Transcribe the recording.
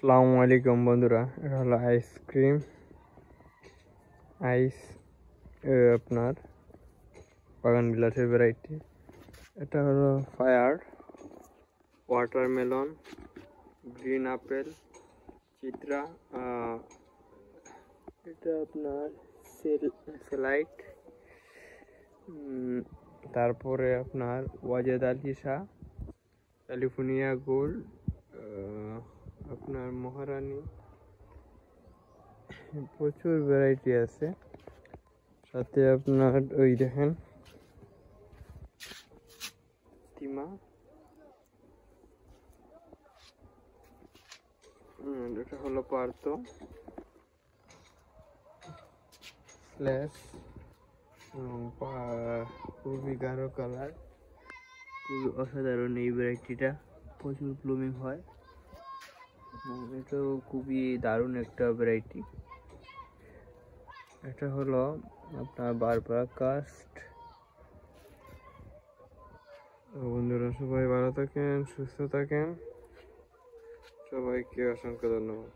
আসসালামু আলাইকুম বন্ধুরা, এটা হলো আইসক্রিম আইস আপনার বাগান বিলাসের ভ্যারাইটি। এটা হলো fire, watermelon, green apple, Chitra, এটা আপনার সেলাইট, তারপরে আপনার ওয়াজেদ আলী শাহ, ক্যালিফোর্নিয়া গোল্ড, আপনার মহারানী, প্রচুর ভ্যারাইটি আছে। সাথে আপনার ওই দেখেন তিমা, এটা হলো পার্তো স্ল্যাশ, খুবই গাঢ় কালার, খুবই অসাধারণ। এই ভ্যারাইটিটা প্রচুর ব্লুমিং হয়, এটাও খুবই দারুণ একটা ভ্যারাইটি। এটা হলো আপনার বারবারা কাস্ট। বন্ধুরা সবাই ভালো থাকেন, সুস্থ থাকেন, সবাইকে অসংখ্য ধন্যবাদ।